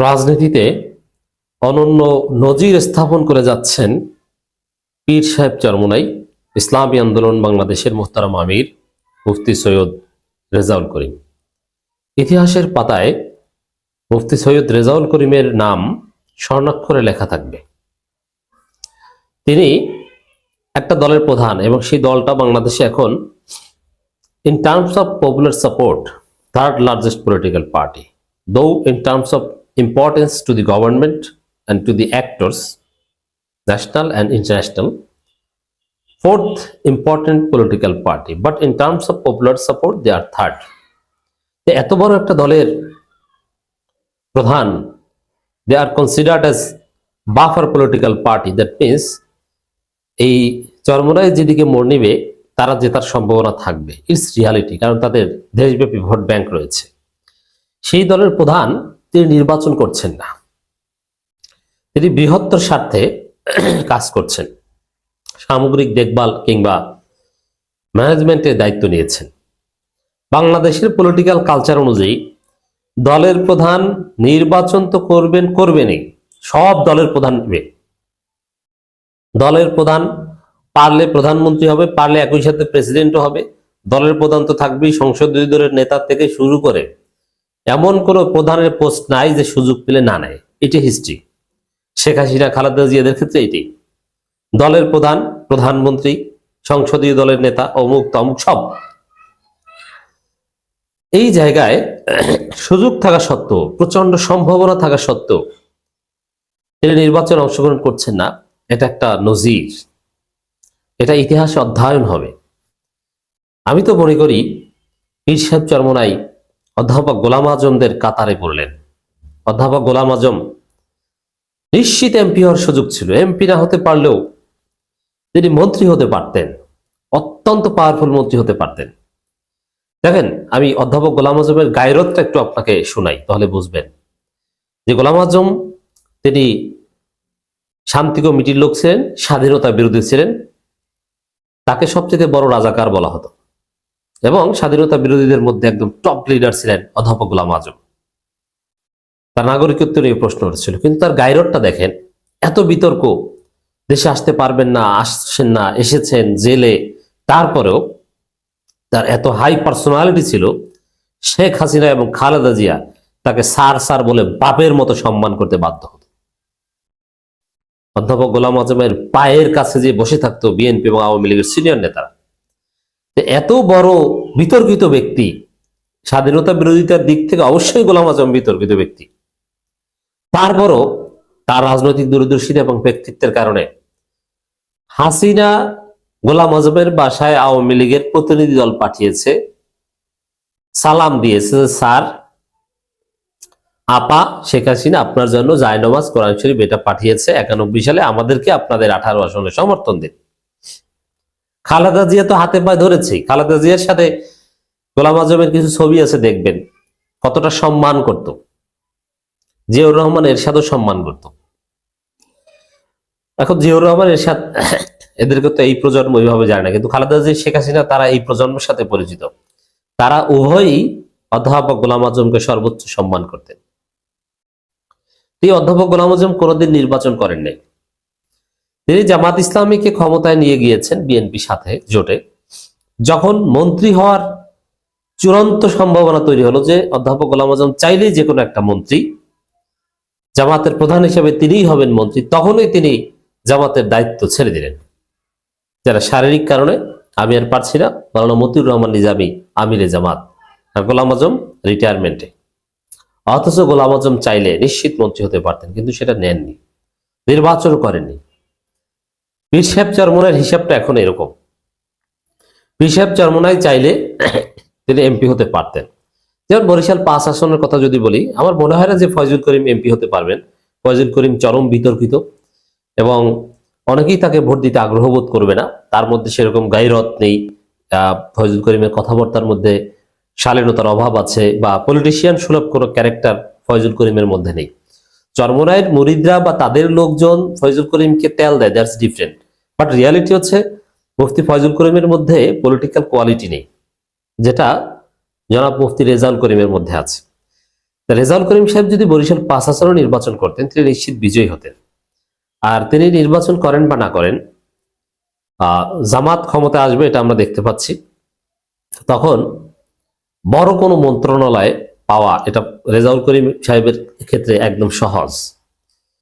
রাজনীতিতে অনন্য নজির স্থাপন করে যাচ্ছেন পীর সাহেব চরমোনাই, ইসলামী আন্দোলন বাংলাদেশের মোহতারাম আমির মুফতি সৈয়দ রেজাউল করিম। ইতিহাসের পাতায় মুফতি সৈয়দ রেজাউল করিমের নাম স্বর্ণাক্ষরে লেখা থাকবে। তিনি একটা দলের প্রধান এবং সেই দলটা বাংলাদেশে এখন in terms of popular support third largest political party, though in terms of importance to the government and to the actors national and international, fourth important political party, but in terms of popular support they are third. এত বড় একটা দলের প্রধান, they are considered as buffer political party. That means এই চরমোনাই যেদিকে মোড় নিবে তারা জেতার সম্ভাবনা থাকবে, ইটস রিয়ালিটি, কারণ তাদের দেশব্যাপী ভোট ব্যাংক রয়েছে। সেই দলের প্রধান তিনি নির্বাচন করছেন না, তিনি বৃহত্তর স্বার্থে কাজ করছেন, সামগ্রিক দেখভাল কিংবা ম্যানেজমেন্টের দায়িত্ব নিয়েছেন। বাংলাদেশের পলিটিক্যাল কালচার অনুযায়ী দলের প্রধান নির্বাচন তো করবেনই, সব দলের প্রধান নেবে। দলের প্রধান পারলে প্রধানমন্ত্রী হবে, পারলে একই সাথে প্রেসিডেন্টও হবে। দলের প্রধান তো থাকবেই, সংসদীয় দলের নেতা থেকে শুরু করে এমন কোনো প্রধানের পোস্ট নাই যে সুযোগ পেলে না নেয়। এটি হিস্ট্রি। শেখ হাসিনা, খালেদা জিয়াদের ক্ষেত্রে এটি দলের প্রধান, প্রধানমন্ত্রী, সংসদীয় দলের নেতা, অমুক তমুক সব। এই জায়গায় সুযোগ থাকা সত্ত্বেও, প্রচন্ড সম্ভাবনা থাকা সত্ত্বেও তিনি নির্বাচনে অংশগ্রহণ করছেন না, এটা একটা নজির, এটা ইতিহাসে অধ্যয়ন হবে। আমি তো মনে করি পীর সাহেব চরমোনাই অধ্যাপক গোলাম আজমদের কাতারে পড়লেন। অধ্যাপক গোলাম আজম নিশ্চিত এমপি হওয়ার সুযোগ ছিল, এমপি না হতে পারলেও তিনি মন্ত্রী হতে পারতেন, অত্যন্ত পাওয়ারফুল মন্ত্রী হতে পারতেন। দেখেন, আমি অধ্যাপক গোলাম আজমের গায়রতটা একটু আপনাকে শোনাই, তাহলে বুঝবেন যে গোলাম আজম তিনি শান্তি কমিটির লোক ছিলেন, স্বাধীনতা বিরোধী ছিলেন, তাকে সবচেয়ে বড় রাজাকার বলা হতো এবং স্বাধীনতা বিরোধীদের মধ্যে একদম টপ লিডার ছিলেন অধ্যাপক গোলাম আজম। তার নাগরিকত্ব নিয়ে প্রশ্ন উঠেছিল, কিন্তু তার গায়রতটা দেখেন, এত বিতর্ক, দেশে আসতে পারবেন না, আসছেন না, এসেছেন জেলে, তারপরেও তার এত হাই পার্সোনালিটি ছিল, শেখ হাসিনা এবং খালেদা জিয়া তাকে স্যার স্যার বলে বাপের মতো সম্মান করতে বাধ্য হতো। অধ্যাপক গোলাম আজমের পায়ের কাছে যে বসে থাকতো বিএনপি এবং আওয়ামী লীগের সিনিয়র নেতারা। এত বড় বিতর্কিত ব্যক্তি, স্বাধীনতা বিরোধিতার দিক থেকে অবশ্যই গোলাম আজম বিতর্কিত ব্যক্তি, তারপরও তার রাজনৈতিক দূরদর্শিতা এবং ব্যক্তিত্বের কারণে হাসিনা গোলাম আজমের বাসায় আওয়ামী লীগের প্রতিনিধি দল পাঠিয়েছে, সালাম দিয়েছে, স্যার, আপা শেখ হাসিনা আপনার জন্য জায়নামাজ, কোরআন শরীফ এটা পাঠিয়েছে 91 সালে, আমাদেরকে আপনাদের 18 আসনে সমর্থন দিন। খালেদা জিয়া তো হাতে পায়ে ধরেছে। খালেদা জিয়ার সাথে গোলাম আজমের কিছু ছবি আছে, দেখবেন কতটা সম্মান করত। জিয়াউর রহমান এরশাদও সম্মান করত। এখন জিয়াউর রহমান এরশাদ এদেরকে তো এই প্রজন্ম ওইভাবে জানে না, কিন্তু খালেদা জিয়া, শেখ হাসিনা তারা এই প্রজন্মের সাথে পরিচিত। তারা উভয়ই অধ্যাপক গোলাম আজমকে সর্বোচ্চ সম্মান করতেন। অধ্যাপক গোলাম আজম কোনোদিন নির্বাচন করেন নাই। তিনি জামাত ইসলামীকে ক্ষমতায় নিয়ে গিয়েছেন বিএনপির সাথে জোটে। যখন মন্ত্রী হওয়ার চূড়ান্ত সম্ভাবনা তৈরি হলো যে অধ্যাপক গোলাম আজম চাইলেই যে কোনো একটা মন্ত্রী, জামাতের প্রধান হিসেবে তিনিই হবেন মন্ত্রী, তখনই তিনি জামাতের দায়িত্ব ছেড়ে দিলেন। যারা শারীরিক কারণে আমি আর পারছি না, মাওলানা মতিউর রহমান নিজামী আমিরে জামাত, আর গোলাম আজম রিটায়ারমেন্টে। অথচ গোলাম আজম চাইলে নিশ্চিত মন্ত্রী হতে পারতেন, কিন্তু সেটা নেননি, নির্বাচন করেননি। পীর সাহেব চরমোনাইয়ের হিসাবটা এখন এরকম, পীর সাহেব চরমোনাই চাইলে তিনি এমপি হতে পারতেন। যেমন বরিশাল 5 আসনের কথা যদি বলি, আমার মনে হয় না যে ফয়জুল করিম এমপি হতে পারবেন। ফয়জুল করিম চরম বিতর্কিত এবং অনেকেই তাকে ভোট দিতে আগ্রহ বোধ করবে না। তার মধ্যে সেরকম গায়রত নেই, ফয়জুল করিমের কথাবার্তার মধ্যে শালীনতার অভাব আছে, বা পলিটিশিয়ান সুলভ কোনো ক্যারেক্টার ফয়জুল করিমের মধ্যে নেই। চরমোনাইয়ের মুরিদরা বা তাদের লোকজন ফয়জুল করিমকে তেল দেয়, দ্যাটস ডিফারেন্ট। বাট রিয়ালিটি হচ্ছে মুফতি ফয়জুল করিমের মধ্যে পলিটিক্যাল কোয়ালিটি নেই, যেটা জনাব মুফতি রেজাউল করিমের মধ্যে আছে। রেজাউল করিম সাহেব যদি বরিশাল 5 আসনও নির্বাচন করতেন তিনি নিশ্চিত বিজয়ী হতেন। আর তিনি নির্বাচন করেন বা না করেন, জামাত ক্ষমতায় আসবে এটা আমরা দেখতে পাচ্ছি। তখন বড় কোনো মন্ত্রণালয় পাওয়া এটা রেজাউল করিম সাহেবের ক্ষেত্রে একদম সহজ।